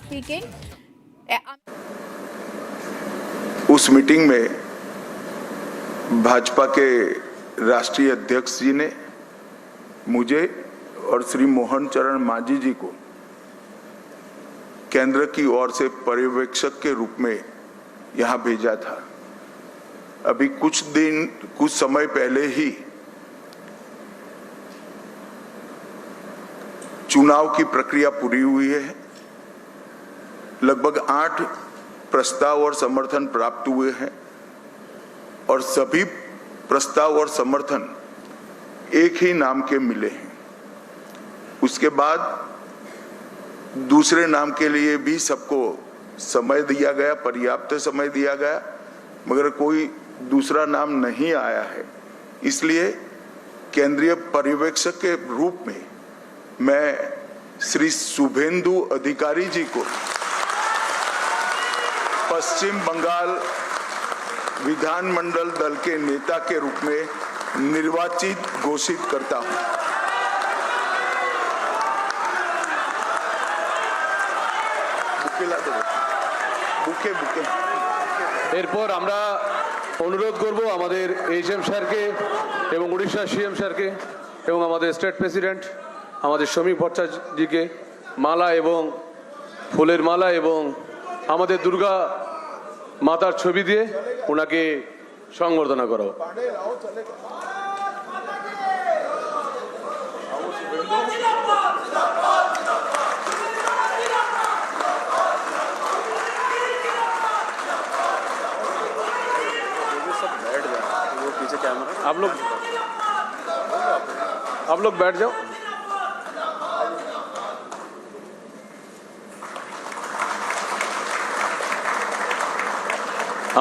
speaking. उस meeting में भाजपा के राष्ट्रीय अध्यक्ष जी ने मुझे और श्री मोहन चरण मांझी जी को केंद्र की ओर से पर्यवेक्षक के रूप में यहां भेजा था। अभी कुछ समय पहले ही चुनाव की प्रक्रिया पूरी हुई है। लगभग 8 प्रस्ताव और समर्थन प्राप्त हुए हैं और सभी प्रस्ताव और समर्थन एक ही नाम के मिले हैं। उसके बाद दूसरे नाम के लिए भी सबको समय दिया गया, पर्याप्त समय दिया गया, मगर कोई दूसरा नाम नहीं आया है। इसलिए केंद्रीय पर्यवेक्षक के रूप में मैं श्री शुभेंदु अधिकारी जी को पश्चिम बंगाल विधानमंडल दल के नेता के रूप में निर्वाचित घोषित करता हूं। बुके এরপর আমরা অনুরোধ করব আমাদের এইচএম স্যারকে এবং উড়িষ্যা সিএম স্যারকে এবং আমাদের স্টেট প্রেসিডেন্ট আমাদের শ্রমিক ভট্টাচার্যজিকে মালা এবং ফুলের মালা এবং আমাদের দুর্গা মাতার ছবি দিয়ে ওনাকে সংবর্ধনা করা। आप लोग बैठ जाओ।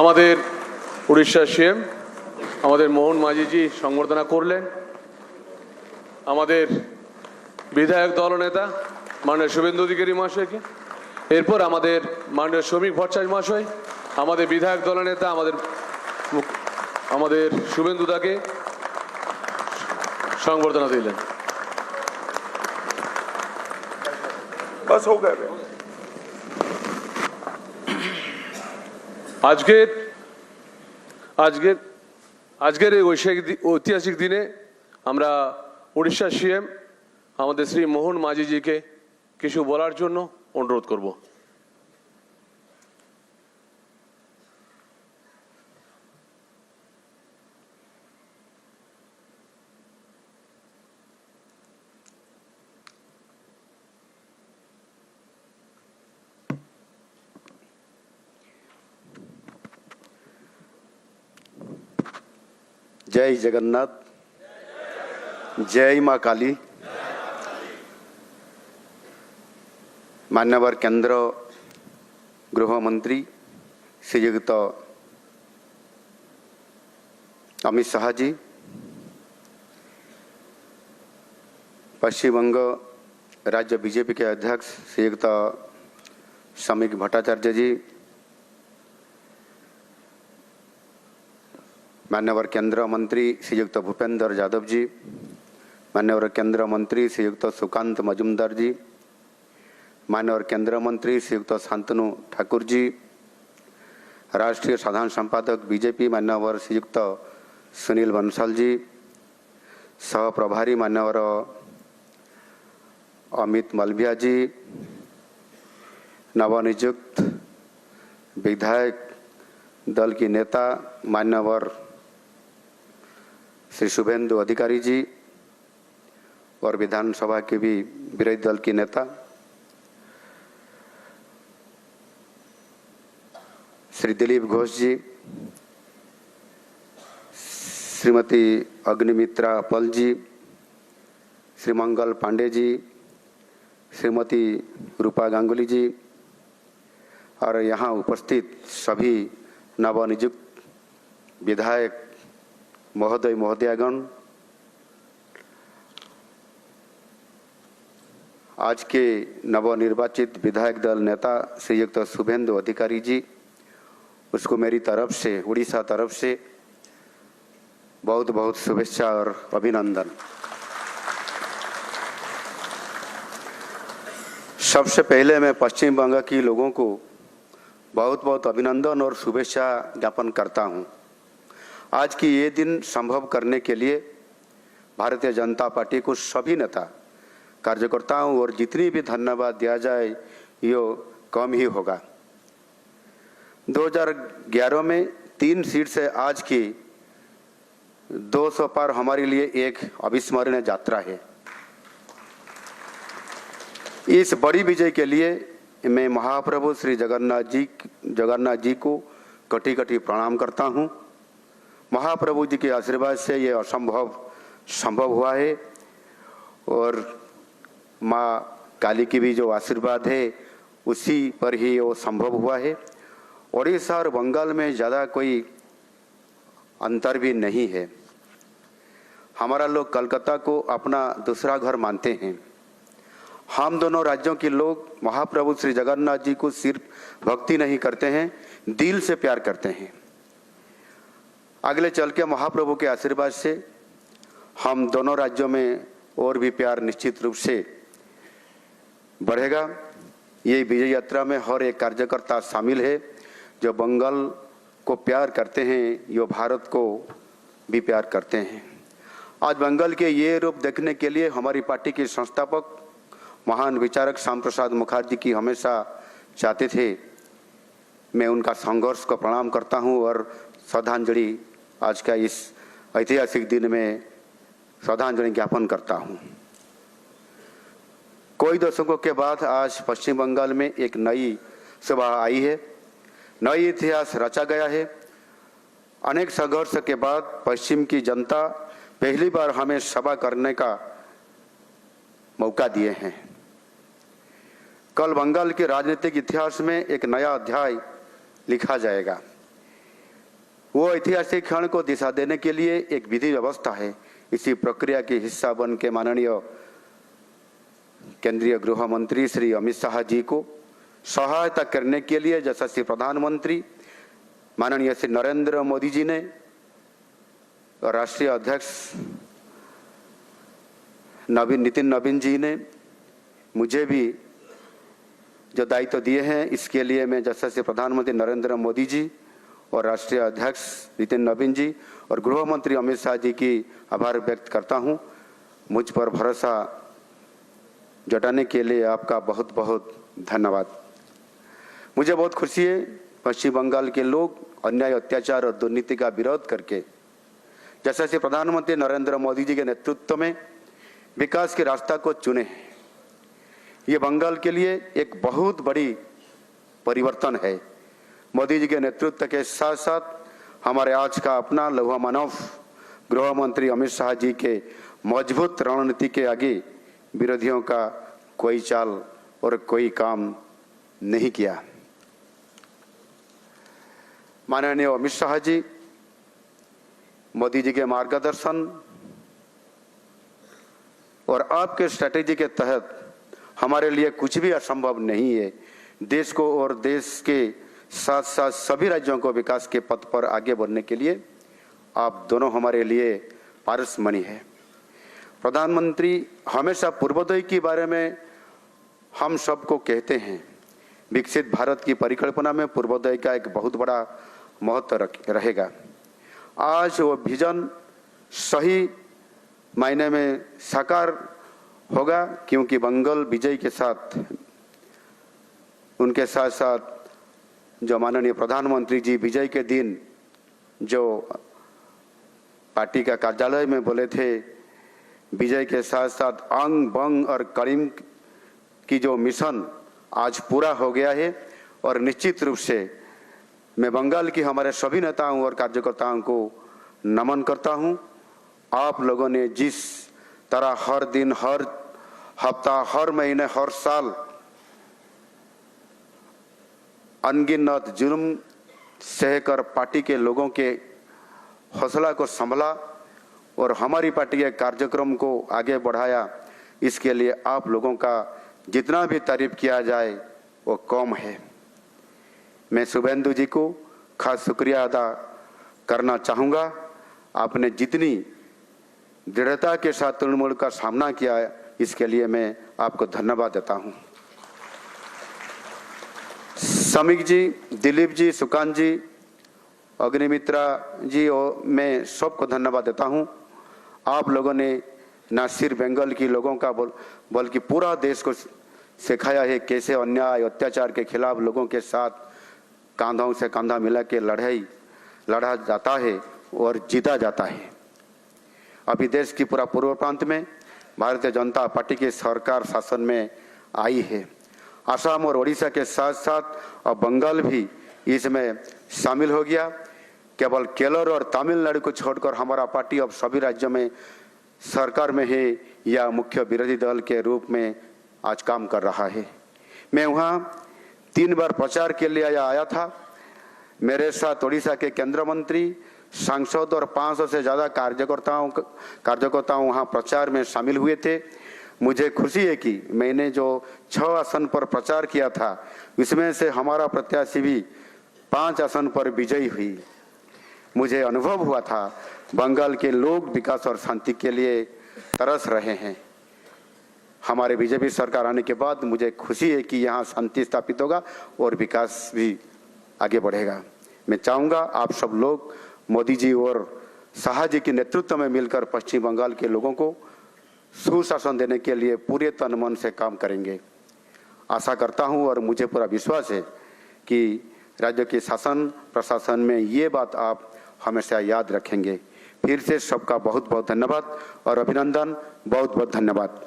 আমাদের উড়িষ্যা সিএম আমাদের মোহন মাঝিজি সংবর্ধনা করলেন। আমাদের বিধায়ক দলনেতা মাননীয় শুভেন্দু অধিকারী মহাশয়কে, এরপর আমাদের মাননীয় শ্রমিক ভট্টাচার্য মহাশয় আমাদের বিধায়ক দলনেতা আমাদের শুভেন্দু দাকে সংবর্ধনা দিলেন। बस हो गए। আজকের এই ঐতিহাসিক দিনে আমরা উড়িষ্যা সিএম আমাদের শ্রী মোহন মাঝিজিকে কিছু বলার জন্য অনুরোধ করব। जय जगन्नाथ, जय मां काली। मान्यवर केंद्र गृह मंत्री श्रीयुक्त अमित शाह जी, पश्चिम बंग राज्य बीजेपी के अध्यक्ष श्रीयुक्त श्रमिक भट्टाचार्य जी, मान्यवर केंद्र मंत्री श्रीयुक्त भूपेंद्र यादव जी, मान्यवर केंद्र मंत्री श्रीयुक्त सुकांत मजुमदार जी, मान्यवर केंद्र मंत्री श्रीयुक्त शांतनु ठाकुर जी, राष्ट्रीय साधारण संपादक बीजेपी मान्यवर श्रीयुक्त सुनील बंसल जी, सह प्रभारी मान्यवर अमित मलभिया जी, नवनियुक्त विधायक दल की नेता मान्यवर श्री शुभेंदु अधिकारी जी और विधानसभा के भी विरोधी दल की नेता श्री दिलीप घोष जी, श्रीमती अग्निमित्रा पल जी, श्री मंगल पांडे जी, श्रीमती रूपा गांगुली जी और यहाँ उपस्थित सभी नवनियुक्त विधायक महोदय महोदयागण, आज के नवनिर्वाचित विधायक दल नेता श्रीयुक्त शुभेंदु अधिकारी जी, उसको मेरी तरफ से उड़ीसा तरफ से बहुत बहुत शुभेच्छा और अभिनंदन। सबसे पहले मैं पश्चिम बंगाल के लोगों को बहुत बहुत अभिनंदन और शुभेच्छा ज्ञापन करता हूं। आज की ये दिन संभव करने के लिए भारतीय जनता पार्टी को सभी नेता, कार्यकर्ताओं और जितनी भी धन्यवाद दिया जाए ये कम ही होगा। 2011 में 3 सीट से आज की 200 पार हमारे लिए एक अविस्मरणीय यात्रा है। इस बड़ी विजय के लिए मैं महाप्रभु श्री जगन्नाथ जी को कटी कटी प्रणाम करता हूं। महाप्रभु जी के आशीर्वाद से ये असंभव संभव हुआ है और माँ काली की भी जो आशीर्वाद है उसी पर ही वो संभव हुआ है। ओडिशा और बंगाल में ज़्यादा कोई अंतर भी नहीं है। हमारा लोग कलकत्ता को अपना दूसरा घर मानते हैं। हम दोनों राज्यों के लोग महाप्रभु श्री जगन्नाथ जी को सिर्फ भक्ति नहीं करते हैं, दिल से प्यार करते हैं। अगले चल के महाप्रभु के आशीर्वाद से हम दोनों राज्यों में और भी प्यार निश्चित रूप से बढ़ेगा। ये विजय यात्रा में हर एक कार्यकर्ता शामिल है जो बंगाल को प्यार करते हैं, यो भारत को भी प्यार करते हैं। आज बंगाल के ये रूप देखने के लिए हमारी पार्टी के संस्थापक महान विचारक श्याम प्रसाद मुखर्जी की हमेशा चाहते थे। मैं उनका संघर्ष को प्रणाम करता हूं और श्रद्धांजलि आज का इस ऐतिहासिक दिन में श्रद्धांजलि ज्ञापन करता हूं। कई दशकों के बाद आज पश्चिम बंगाल में एक नई सुबह आई है, नई इतिहास रचा गया है। अनेक संघर्ष के बाद पश्चिम की जनता पहली बार हमें सभा करने का मौका दिए हैं। कल बंगाल के राजनीतिक इतिहास में एक नया अध्याय लिखा जाएगा। वो ऐतिहासिक क्षण को दिशा देने के लिए एक विधि व्यवस्था है। इसी प्रक्रिया के हिस्सा बन के माननीय केंद्रीय गृह मंत्री श्री अमित शाह जी को सहायता करने के लिए यशस्वी प्रधानमंत्री माननीय श्री नरेंद्र मोदी जी ने और राष्ट्रीय अध्यक्ष नितिन नवीन जी ने मुझे भी जो दायित्व दिए हैं, इसके लिए मैं यशस्वी प्रधानमंत्री नरेंद्र मोदी जी और राष्ट्रीय अध्यक्ष नितिन नवीन जी और गृह मंत्री अमित शाह जी की आभार व्यक्त करता हूं। मुझ पर भरोसा जताने के लिए आपका बहुत बहुत धन्यवाद। मुझे बहुत खुशी है पश्चिम बंगाल के लोग अन्याय, अत्याचार और दुर्नीति का विरोध करके यशस्वी प्रधानमंत्री नरेंद्र मोदी जी के नेतृत्व में विकास के रास्ता को चुने हैं। ये बंगाल के लिए एक बहुत बड़ी परिवर्तन है। मोदी जी के नेतृत्व के साथ साथ हमारे आज का अपना लौह मानव गृह मंत्री अमित शाह जी के मजबूत रणनीति के आगे विरोधियों का कोई चाल और कोई काम नहीं किया। माननीय अमित शाह जी, मोदी जी के मार्गदर्शन और आपके स्ट्रैटेजी के तहत हमारे लिए कुछ भी असंभव नहीं है। देश को और देश के साथ साथ सभी राज्यों को विकास के पथ पर आगे बढ़ने के लिए आप दोनों हमारे लिए पारसमणि है। प्रधानमंत्री हमेशा पूर्वोदय के बारे में हम सबको कहते हैं। विकसित भारत की परिकल्पना में पूर्वोदय का एक बहुत बड़ा महत्व रहेगा। आज वो विजन सही मायने में साकार होगा, क्योंकि बंगाल विजय के साथ उनके साथ साथ जो माननीय प्रधानमंत्री जी विजय के दिन जो पार्टी का कार्यालय में बोले थे, विजय के साथ साथ अंग बंग और करीम की जो मिशन आज पूरा हो गया है। और निश्चित रूप से मैं बंगाल की हमारे सभी नेताओं और कार्यकर्ताओं को नमन करता हूं। आप लोगों ने जिस तरह हर दिन, हर हफ्ता, हर महीने, हर साल अनगिनत जुर्म सहकर पार्टी के लोगों के हौसला को संभाला और हमारी पार्टी के कार्यक्रम को आगे बढ़ाया, इसके लिए आप लोगों का जितना भी तारीफ किया जाए वो कम है। मैं शुभेंदु जी को खास शुक्रिया अदा करना चाहूँगा। आपने जितनी दृढ़ता के साथ तृणमूल का सामना किया है, इसके लिए मैं आपको धन्यवाद देता हूँ। समीक जी, दिलीप जी, सुकांत जी, अग्निमित्रा जी और मैं सबको धन्यवाद देता हूं। आप लोगों ने न सिर्फ बंगाल की लोगों का बल्कि पूरा देश को सिखाया है कैसे अन्याय अत्याचार के खिलाफ लोगों के साथ कंधों से कंधा मिला के लड़ा जाता है और जीता जाता है। अभी देश की पूरा पूर्व प्रांत में भारतीय जनता पार्टी की सरकार शासन में आई है। असम और ओडिशा के साथ साथ अब बंगाल भी इसमें शामिल हो गया। केवल केरल और तमिलनाडु को छोड़कर हमारा पार्टी अब सभी राज्यों में सरकार में है या मुख्य विरोधी दल के रूप में आज काम कर रहा है। मैं वहाँ 3 बार प्रचार के लिए आया था। मेरे साथ ओडिशा के केंद्रीय मंत्री, सांसद और 500 से ज़्यादा कार्यकर्ता वहाँ प्रचार में शामिल हुए थे। मुझे खुशी है कि मैंने जो 6 आसन पर प्रचार किया था उसमें से हमारा प्रत्याशी भी 5 आसन पर विजयी हुई। मुझे अनुभव हुआ था बंगाल के लोग विकास और शांति के लिए तरस रहे हैं। हमारे बीजेपी सरकार आने के बाद मुझे खुशी है कि यहाँ शांति स्थापित होगा और विकास भी आगे बढ़ेगा। मैं चाहूँगा आप सब लोग मोदी जी और शाह जी के नेतृत्व में मिलकर पश्चिम बंगाल के लोगों को सुशासन देने के लिए पूरे तन मन से काम करेंगे। आशा करता हूँ और मुझे पूरा विश्वास है कि राज्य के शासन प्रशासन में ये बात आप हमेशा याद रखेंगे। फिर से सबका बहुत बहुत धन्यवाद और अभिनंदन। बहुत बहुत धन्यवाद।